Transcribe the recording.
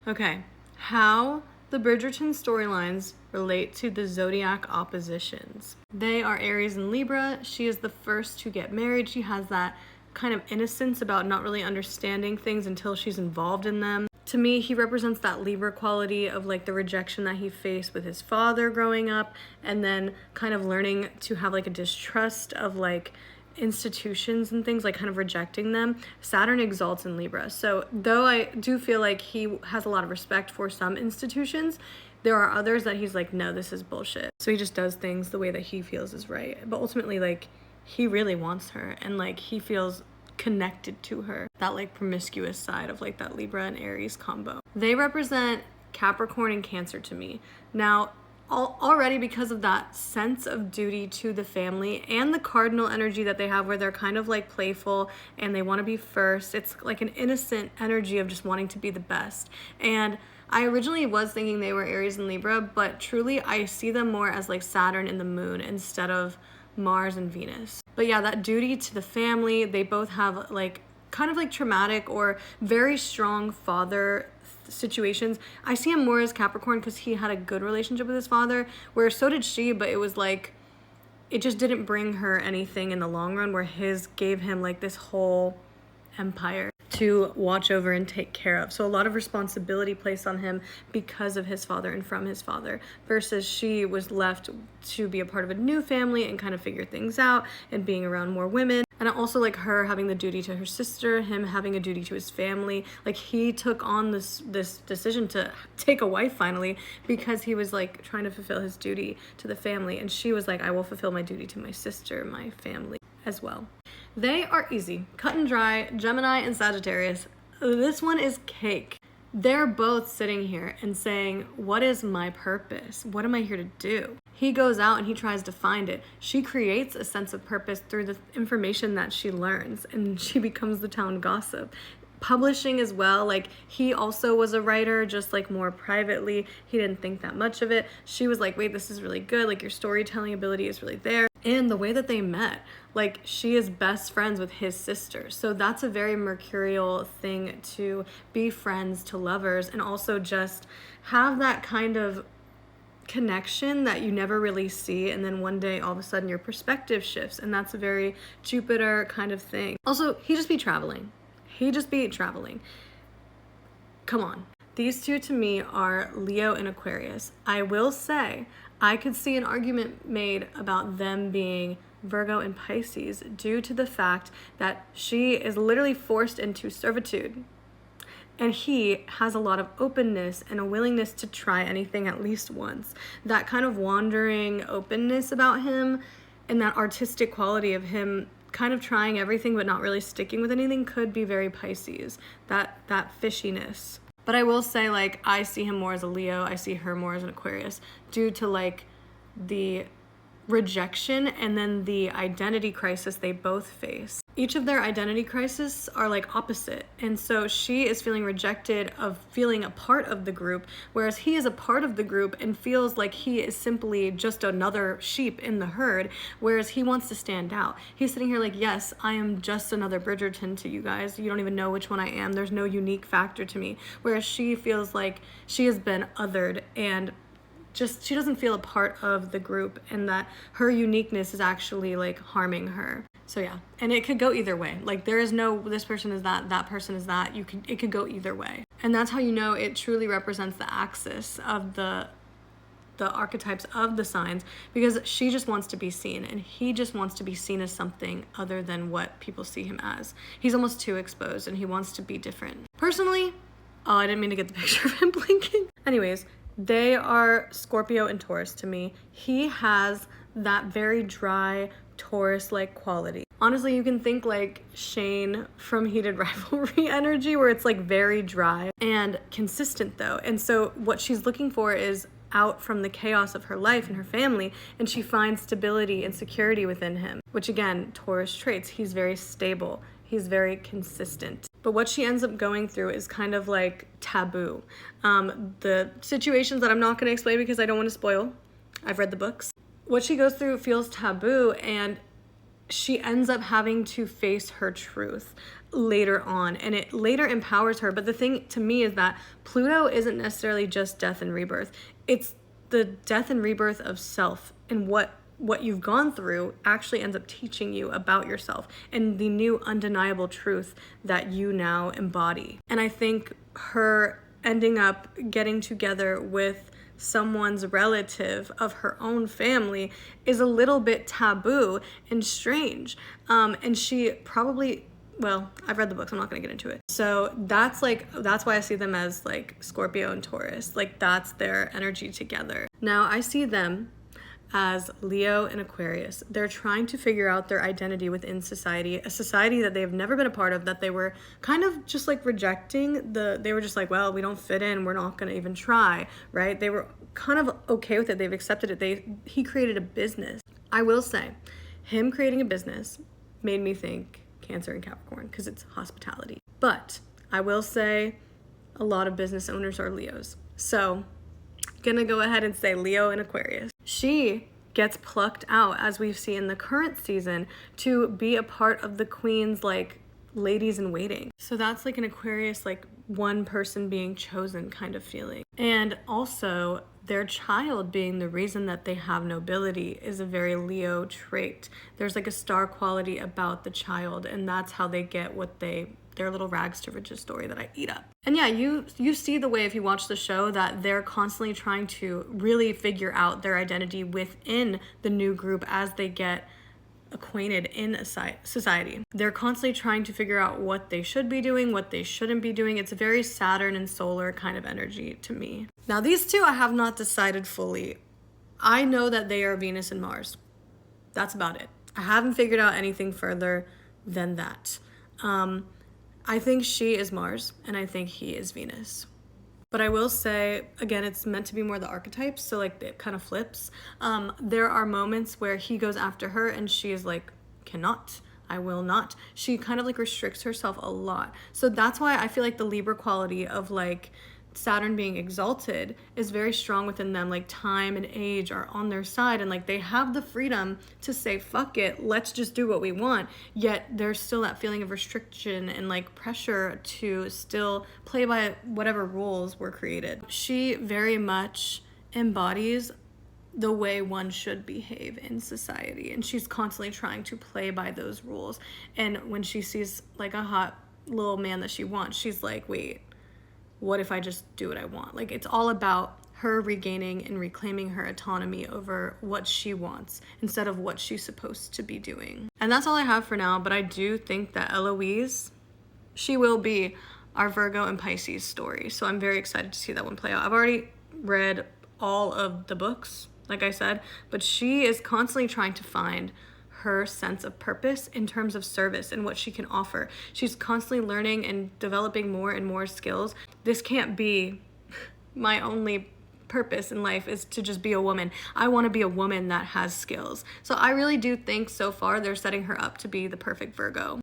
Okay, how the Bridgerton storylines relate to the zodiac oppositions. They are Aries and Libra. She is the first to get married. She has that kind of innocence about not really understanding things until she's involved in them. To me, he represents that Libra quality of like the rejection that he faced with his father growing up, and then kind of learning to have like a distrust of like institutions and things, like kind of rejecting them. Saturn exalts in Libra. So though I do feel like he has a lot of respect for some institutions, there are others that he's like, no, this is bullshit. So he just does things the way that he feels is right. But ultimately, like, he really wants her, and like he feels connected to her. That like promiscuous side of like that Libra and Aries combo. They represent Capricorn and Cancer to me. Now, already because of that sense of duty to the family and the cardinal energy that they have, where they're kind of like playful and they want to be first. It's like an innocent energy of just wanting to be the best. And I originally was thinking they were Aries and Libra, but truly I see them more as like Saturn and the moon instead of Mars and Venus. But yeah, that duty to the family, they both have like kind of like traumatic or very strong father situations. I see him more as Capricorn because he had a good relationship with his father, where so did she, but it was like, it just didn't bring her anything in the long run, where his gave him like this whole empire to watch over and take care of. So a lot of responsibility placed on him because of his father and from his father, versus she was left to be a part of a new family and kind of figure things out and being around more women. And also like her having the duty to her sister, him having a duty to his family. Like he took on this decision to take a wife finally because he was like trying to fulfill his duty to the family. And she was like, I will fulfill my duty to my sister, my family as well. They are easy, cut and dry, Gemini and Sagittarius. This one is cake. They're both sitting here and saying, what is my purpose? What am I here to do? He goes out and he tries to find it. She creates a sense of purpose through the information that she learns, and she becomes the town gossip. Publishing as well, like he also was a writer, just like more privately. He didn't think that much of it. She was like, wait, this is really good. Like your storytelling ability is really there. And the way that they met, like she is best friends with his sister. So that's a very mercurial thing, to be friends to lovers and also just have that kind of connection that you never really see, and then one day all of a sudden your perspective shifts, and that's a very Jupiter kind of thing. Also, he just be traveling. Come on. These two to me are Leo and Aquarius. I will say, I could see an argument made about them being Virgo and Pisces due to the fact that she is literally forced into servitude. And he has a lot of openness and a willingness to try anything at least once. That kind of wandering openness about him and that artistic quality of him kind of trying everything but not really sticking with anything could be very Pisces, that fishiness. But I will say, like, I see him more as a Leo, I see her more as an Aquarius, due to like the rejection and then the identity crisis they both face. Each of their identity crises are like opposite, and so she is feeling rejected of feeling a part of the group, whereas he is a part of the group and feels like he is simply just another sheep in the herd, whereas he wants to stand out. He's sitting here like, yes, I am just another Bridgerton to you guys. You don't even know which one I am. There's no unique factor to me, whereas she feels like she has been othered and just she doesn't feel a part of the group, and that her uniqueness is actually like harming her. So yeah, and it could go either way. Like there is no this person is that person is that. It could go either way. And that's how you know it truly represents the axis of the archetypes of the signs, because she just wants to be seen and he just wants to be seen as something other than what people see him as. He's almost too exposed and he wants to be different. Personally, oh, I didn't mean to get the picture of him blinking. Anyways, they are Scorpio and Taurus to me. He has that very dry Taurus-like quality. Honestly, you can think like Shane from Heated Rivalry energy, where it's like very dry and consistent though. And so what she's looking for is out from the chaos of her life and her family, and she finds stability and security within him, which again, Taurus traits. He's very stable. He's very consistent. But what she ends up going through is kind of like taboo. The situations that I'm not going to explain because I don't want to spoil. I've read the books. What she goes through feels taboo, and she ends up having to face her truth later on, and it later empowers her. But the thing to me is that Pluto isn't necessarily just death and rebirth. It's the death and rebirth of self, and what you've gone through actually ends up teaching you about yourself and the new undeniable truth that you now embody. And I think her ending up getting together with someone's relative of her own family is a little bit taboo and strange. And she probably, well, I've read the books, I'm not gonna get into it. So that's why I see them as like Scorpio and Taurus. Like that's their energy together. Now I see them as Leo and Aquarius. They're trying to figure out their identity within society, a society that they've never been a part of, that they were kind of just like rejecting. They were just like, well, we don't fit in, we're not gonna even try, right? They were kind of okay with it, they've accepted it. He created a business. I will say, him creating a business made me think Cancer and Capricorn, because it's hospitality. But I will say a lot of business owners are Leos. So gonna go ahead and say Leo and Aquarius. She gets plucked out, as we've seen in the current season, to be a part of the queen's like ladies in waiting. So that's like an Aquarius, like one person being chosen kind of feeling. And also their child being the reason that they have nobility is a very Leo trait. There's like a star quality about the child, and that's how they get what their little rags to riches story that I eat up. And yeah, you see the way, if you watch the show, that they're constantly trying to really figure out their identity within the new group as they get acquainted in a society. They're constantly trying to figure out what they should be doing, what they shouldn't be doing. It's a very Saturn and solar kind of energy to me. Now these two I have not decided fully. I know that they are Venus and Mars. That's about it. I haven't figured out anything further than that. I think she is Mars and I think he is Venus. But I will say, again, it's meant to be more the archetypes, so like it kind of flips. There are moments where he goes after her and she is like, cannot, I will not. She kind of like restricts herself a lot. So that's why I feel like the Libra quality of like Saturn being exalted is very strong within them. Like time and age are on their side, and like they have the freedom to say, fuck it, let's just do what we want. Yet there's still that feeling of restriction and like pressure to still play by whatever rules were created. She very much embodies the way one should behave in society, and she's constantly trying to play by those rules. And when she sees like a hot little man that she wants, she's like, wait, what if I just do what I want? Like it's all about her regaining and reclaiming her autonomy over what she wants instead of what she's supposed to be doing. And that's all I have for now, but I do think that Eloise, she will be our Virgo and Pisces story. So I'm very excited to see that one play out. I've already read all of the books, like I said, but she is constantly trying to find her sense of purpose in terms of service and what she can offer. She's constantly learning and developing more and more skills. This can't be my only purpose in life, is to just be a woman. I want to be a woman that has skills. So I really do think so far they're setting her up to be the perfect Virgo.